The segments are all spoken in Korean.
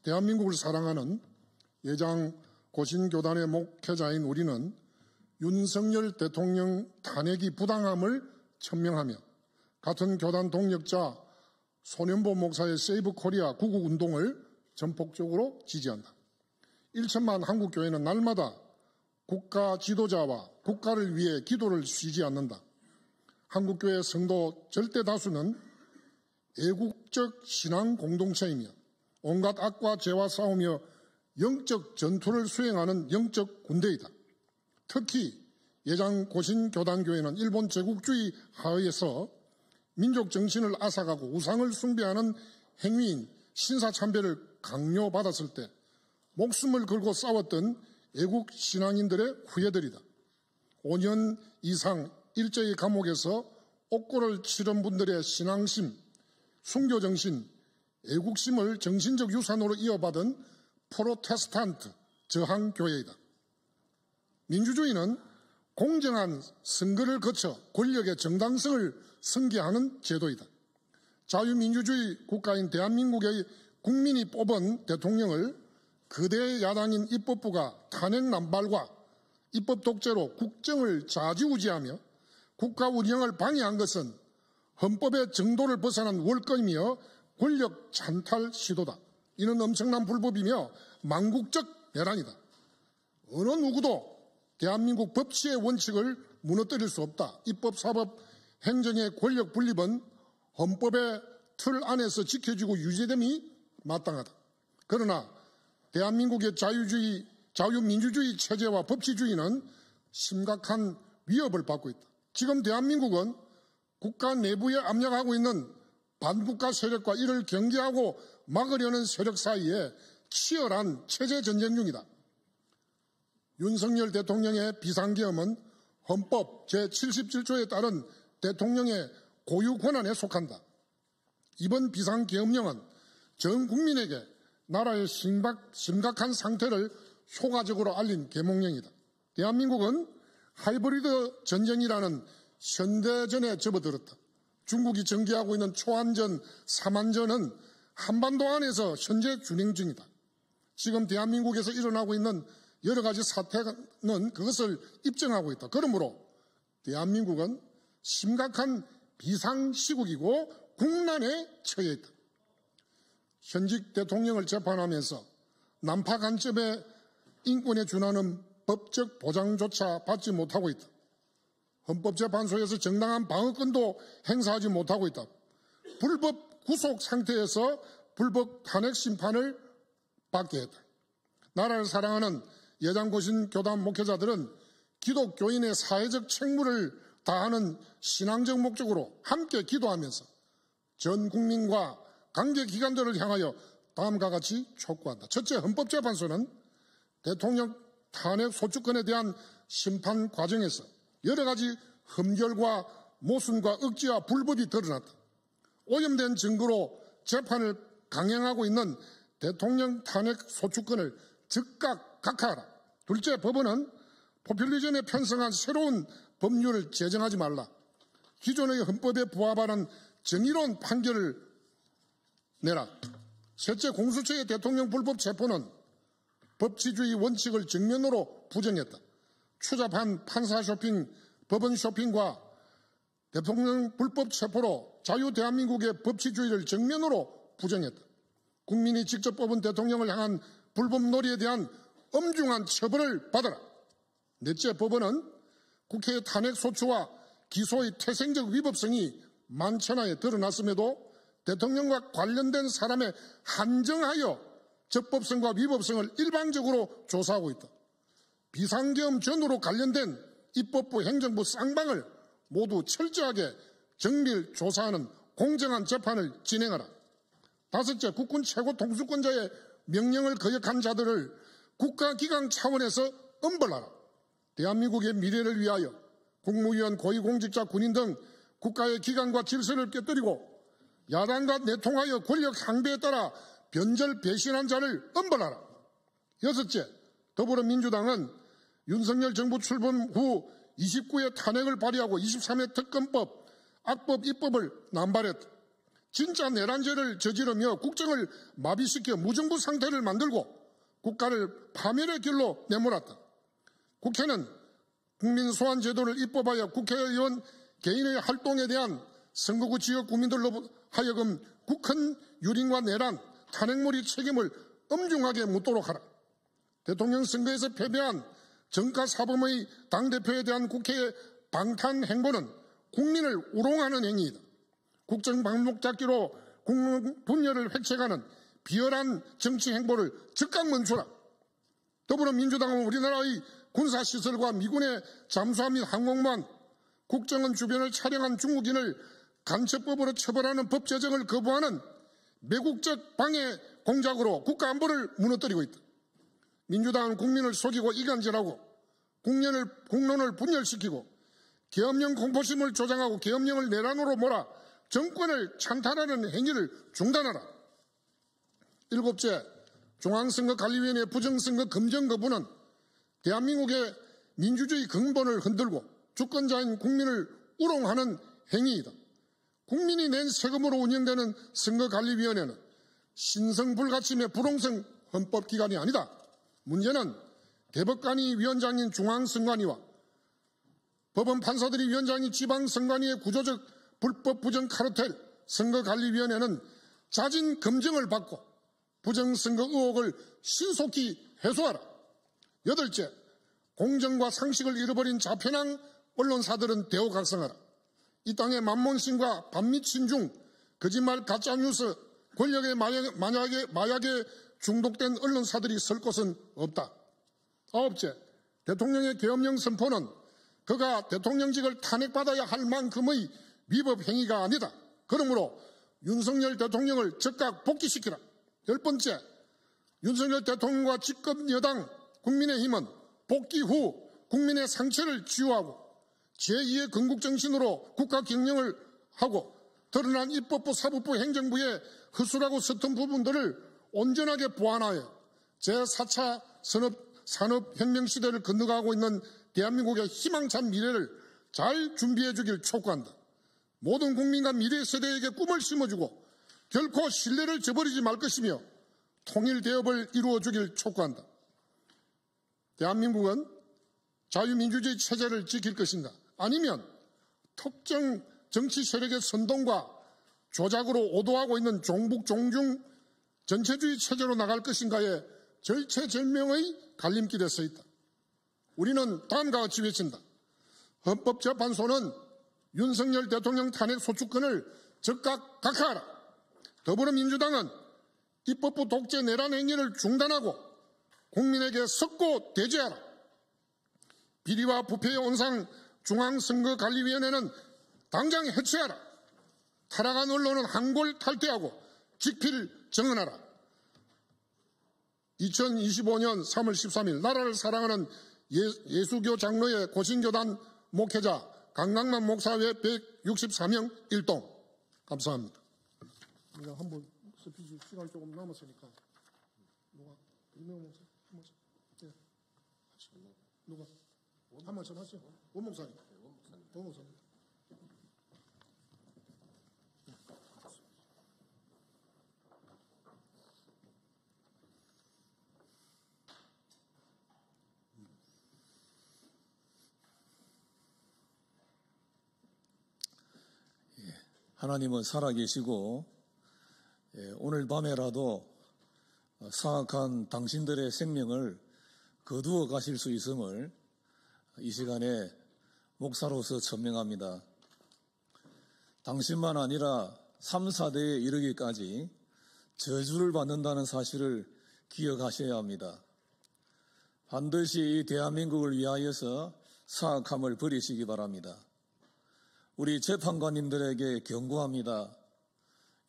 대한민국을 사랑하는 예장 고신교단의 목회자인 우리는 윤석열 대통령 탄핵이 부당함을 천명하며 같은 교단 동력자 손현보 목사의 세이브 코리아 구국운동을 전폭적으로 지지한다. 1천만 한국교회는 날마다 국가 지도자와 국가를 위해 기도를 쉬지 않는다. 한국교회 성도 절대 다수는 애국적 신앙 공동체이며 온갖 악과 죄와 싸우며 영적 전투를 수행하는 영적 군대이다. 특히 예장 고신교단교회는 일본 제국주의 하에서 민족 정신을 앗아가고 우상을 숭배하는 행위인 신사참배를 강요받았을 때 목숨을 걸고 싸웠던 애국 신앙인들의 후예들이다. 5년 이상 일제히 감옥에서 옥고를 치른 분들의 신앙심, 순교정신, 애국심을 정신적 유산으로 이어받은 프로테스탄트 저항교회이다. 민주주의는 공정한 선거를 거쳐 권력의 정당성을 승계하는 제도이다. 자유민주주의 국가인 대한민국의 국민이 뽑은 대통령을 거대 야당인 입법부가 탄핵 남발과 입법 독재로 국정을 좌지우지하며 국가 운영을 방해한 것은 헌법의 정도를 벗어난 월권이며 권력 찬탈 시도다. 이는 엄청난 불법이며 망국적 내란이다. 어느 누구도 대한민국 법치의 원칙을 무너뜨릴 수 없다. 입법, 사법, 행정의 권력 분립은 헌법의 틀 안에서 지켜지고 유지됨이 마땅하다. 그러나 대한민국의 자유민주주의 체제와 법치주의는 심각한 위협을 받고 있다. 지금 대한민국은 국가 내부에 압력하고 있는 반국가 세력과 이를 경계하고 막으려는 세력 사이에 치열한 체제 전쟁 중이다. 윤석열 대통령의 비상계엄은 헌법 제77조에 따른 대통령의 고유 권한에 속한다. 이번 비상계엄령은 전 국민에게 나라의 심각한 상태를 효과적으로 알린 계몽령이다. 대한민국은 하이브리드 전쟁이라는 현대전에 접어들었다. 중국이 전개하고 있는 초안전, 삼안전은 한반도 안에서 현재 진행 중이다. 지금 대한민국에서 일어나고 있는 여러 가지 사태는 그것을 입증하고 있다. 그러므로 대한민국은 심각한 비상시국이고 국난에 처해 있다. 현직 대통령을 재판하면서 난파 간첩의 인권에 준하는 법적 보장조차 받지 못하고 있다. 헌법재판소에서 정당한 방어권도 행사하지 못하고 있다. 불법 구속 상태에서 불법 탄핵 심판을 받게 했다. 나라를 사랑하는 예장고신 교단 목회자들은 기독교인의 사회적 책무를 다하는 신앙적 목적으로 함께 기도하면서 전 국민과 관계기관들을 향하여 다음과 같이 촉구한다. 첫째, 헌법재판소는 대통령 탄핵 소추권에 대한 심판 과정에서 여러 가지 흠결과 모순과 억지와 불법이 드러났다. 오염된 증거로 재판을 강행하고 있는 대통령 탄핵 소추권을 즉각 각하하라. 둘째, 법원은 포퓰리즘에 편성한 새로운 법률을 제정하지 말라. 기존의 헌법에 부합하는 정의로운 판결을 내라. 셋째, 공수처의 대통령 불법 체포는 법치주의 원칙을 정면으로 부정했다. 추잡한 판사 쇼핑, 법원 쇼핑과 대통령 불법 체포로 자유 대한민국의 법치주의를 정면으로 부정했다. 국민이 직접 뽑은 대통령을 향한 불법 놀이에 대한 엄중한 처벌을 받아라. 넷째, 법원은 국회의 탄핵 소추와 기소의 태생적 위법성이 만천하에 드러났음에도 대통령과 관련된 사람에 한정하여 적법성과 위법성을 일방적으로 조사하고 있다. 비상계엄 전후로 관련된 입법부, 행정부 쌍방을 모두 철저하게 정밀 조사하는 공정한 재판을 진행하라. 다섯째, 국군 최고 통수권자의 명령을 거역한 자들을 국가기강 차원에서 엄벌하라. 대한민국의 미래를 위하여 국무위원, 고위공직자, 군인 등 국가의 기강과 질서를 깨뜨리고 야당과 내통하여 권력 향배에 따라 변절 배신한 자를 엄벌하라. 여섯째, 더불어민주당은 윤석열 정부 출범 후 29회 탄핵을 발의하고 23회 특검법, 악법 입법을 남발했다. 진짜 내란죄를 저지르며 국정을 마비시켜 무정부 상태를 만들고 국가를 파멸의 길로 내몰았다. 국회는 국민소환 제도를 입법하여 국회의원 개인의 활동에 대한 선거구 지역 국민들로 하여금 국헌 유린과 내란, 탄핵물의 책임을 엄중하게 묻도록 하라. 대통령 선거에서 패배한 정가사범의 당대표에 대한 국회의 방탄 행보는 국민을 우롱하는 행위이다. 국정 방목 잡기로 국민 분열을 획책하는 비열한 정치 행보를 즉각 멈추라. 더불어민주당은 우리나라의 군사시설과 미군의 잠수함 및 항공모함, 국정원 주변을 촬영한 중국인을 간첩법으로 처벌하는 법 제정을 거부하는 매국적 방해 공작으로 국가 안보를 무너뜨리고 있다. 민주당은 국민을 속이고 이간질하고 국론을 분열시키고 계엄령 공포심을 조장하고 계엄령을 내란으로 몰아 정권을 찬탈하는 행위를 중단하라. 일곱째, 중앙선거관리위원회 부정선거 검정 거부는 대한민국의 민주주의 근본을 흔들고 주권자인 국민을 우롱하는 행위이다. 국민이 낸 세금으로 운영되는 선거관리위원회는 신성불가침의 불공정 헌법기관이 아니다. 문제는 대법관이 위원장인 중앙선관위와 법원 판사들이 위원장인 지방선관위의 구조적 불법 부정 카르텔 선거관리위원회는 자진 검증을 받고 부정선거 의혹을 신속히 해소하라. 여덟째, 공정과 상식을 잃어버린 자편한 언론사들은 대우각성하라. 이 땅의 만몬신과 반미친중, 거짓말, 가짜뉴스, 권력의 마약에 중독된 언론사들이 설 곳은 없다. 아홉째, 대통령의 계엄령 선포는 그가 대통령직을 탄핵받아야 할 만큼의 위법 행위가 아니다. 그러므로 윤석열 대통령을 즉각 복귀시키라. 열 번째, 윤석열 대통령과 집권 여당 국민의힘은 복귀 후 국민의 상처를 치유하고 제2의 건국정신으로 국가 경영을 하고 드러난 입법부, 사법부, 행정부의 허술하고 서툰 부분들을 온전하게 보완하여 제4차 산업혁명 시대를 건너가고 있는 대한민국의 희망찬 미래를 잘 준비해 주길 촉구한다. 모든 국민과 미래 세대에게 꿈을 심어주고 결코 신뢰를 저버리지 말 것이며 통일대업을 이루어 주길 촉구한다. 대한민국은 자유민주주의 체제를 지킬 것인가? 아니면 특정 정치 세력의 선동과 조작으로 오도하고 있는 종북종중 전체주의 체제로 나갈 것인가에 절체절명의 갈림길에 서 있다. 우리는 다음과 같이 외친다. 헌법재판소는 윤석열 대통령 탄핵 소추권을 즉각 각하하라. 더불어민주당은 입법부 독재 내란 행위를 중단하고 국민에게 석고 대죄하라. 비리와 부패의 온상 중앙선거관리위원회는 당장 해체하라. 타락한 언론은 한골 탈퇴하고 직필 정언하라. 2025년 3월 13일 나라를 사랑하는 예수교 장로의 고신교단 목회자 강남만 목사회 164명 일동. 감사합니다. 우리가 한번 스피치 시간 조금 남았으니까 누가 이명 목사 한 말씀. 네. 누가 한 말씀 하시죠. 원 목사님. 원 목사님. 하나님은 살아계시고 오늘 밤에라도 사악한 당신들의 생명을 거두어 가실 수 있음을 이 시간에 목사로서 천명합니다. 당신만 아니라 3, 4대에 이르기까지 저주를 받는다는 사실을 기억하셔야 합니다. 반드시 이 대한민국을 위하여서 사악함을 버리시기 바랍니다. 우리 재판관님들에게 경고합니다.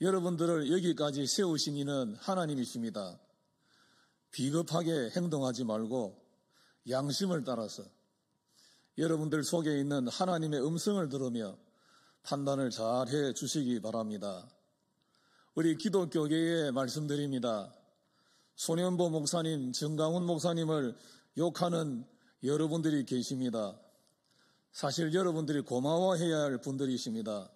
여러분들을 여기까지 세우신 이는 하나님이십니다. 비겁하게 행동하지 말고 양심을 따라서 여러분들 속에 있는 하나님의 음성을 들으며 판단을 잘 해 주시기 바랍니다. 우리 기독교계에 말씀드립니다. 손현보 목사님, 정강훈 목사님을 욕하는 여러분들이 계십니다. 사실 여러분들이 고마워해야 할 분들이십니다.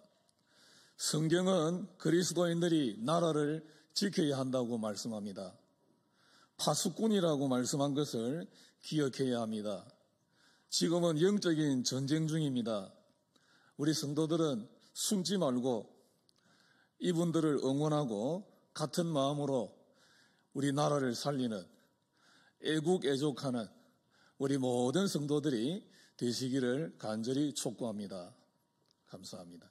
성경은 그리스도인들이 나라를 지켜야 한다고 말씀합니다. 파수꾼이라고 말씀한 것을 기억해야 합니다. 지금은 영적인 전쟁 중입니다. 우리 성도들은 숨지 말고 이분들을 응원하고 같은 마음으로 우리 나라를 살리는 애국애족하는 우리 모든 성도들이 되시기를 간절히 촉구합니다. 감사합니다.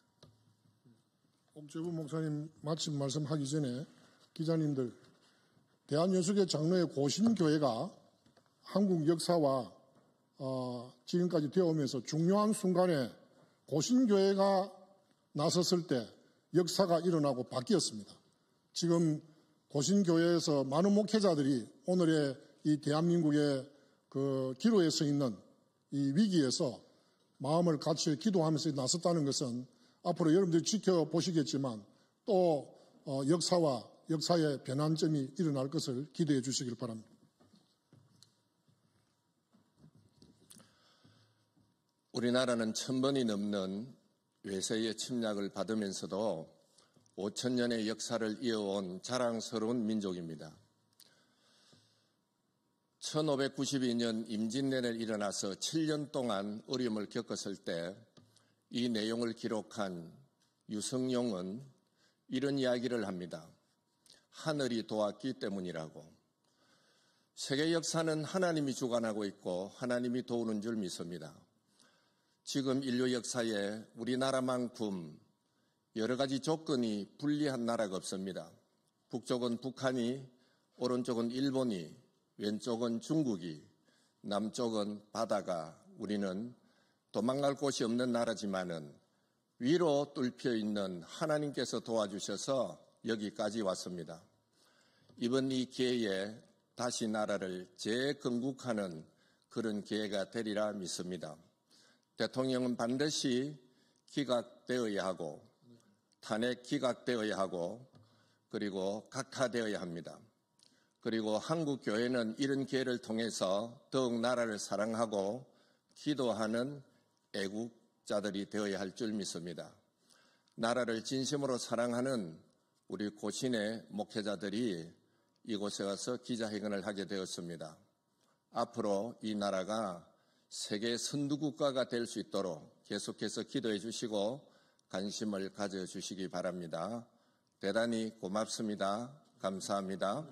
옥재부 목사님 마침 말씀하기 전에 기자님들, 대한예수교 장로의 고신교회가 한국 역사와 지금까지 되어오면서 중요한 순간에 고신교회가 나섰을 때 역사가 일어나고 바뀌었습니다. 지금 고신교회에서 많은 목회자들이 오늘의 이 대한민국의 그 기로에 서 있는 이 위기에서 마음을 같이 기도하면서 나섰다는 것은 앞으로 여러분들이 지켜보시겠지만 또 역사와 역사의 변환점이 일어날 것을 기대해 주시길 바랍니다. 우리나라는 1000번이 넘는 외세의 침략을 받으면서도 5000년의 역사를 이어온 자랑스러운 민족입니다. 1592년 임진왜란이 일어나서 7년 동안 어려움을 겪었을 때 이 내용을 기록한 유성룡은 이런 이야기를 합니다. 하늘이 도왔기 때문이라고. 세계 역사는 하나님이 주관하고 있고 하나님이 도우는 줄 믿습니다. 지금 인류 역사에 우리나라만큼 여러 가지 조건이 불리한 나라가 없습니다. 북쪽은 북한이, 오른쪽은 일본이, 왼쪽은 중국이, 남쪽은 바다가, 우리는 도망갈 곳이 없는 나라지만은 위로 뚫혀 있는 하나님께서 도와주셔서 여기까지 왔습니다. 이번 이 기회에 다시 나라를 재건국하는 그런 기회가 되리라 믿습니다. 대통령은 반드시 기각되어야 하고 탄핵 기각되어야 하고 그리고 각하되어야 합니다. 그리고 한국 교회는 이런 기회를 통해서 더욱 나라를 사랑하고 기도하는 애국자들이 되어야 할 줄 믿습니다. 나라를 진심으로 사랑하는 우리 고신의 목회자들이 이곳에 와서 기자회견을 하게 되었습니다. 앞으로 이 나라가 세계 선두국가가 될 수 있도록 계속해서 기도해 주시고 관심을 가져주시기 바랍니다. 대단히 고맙습니다. 감사합니다.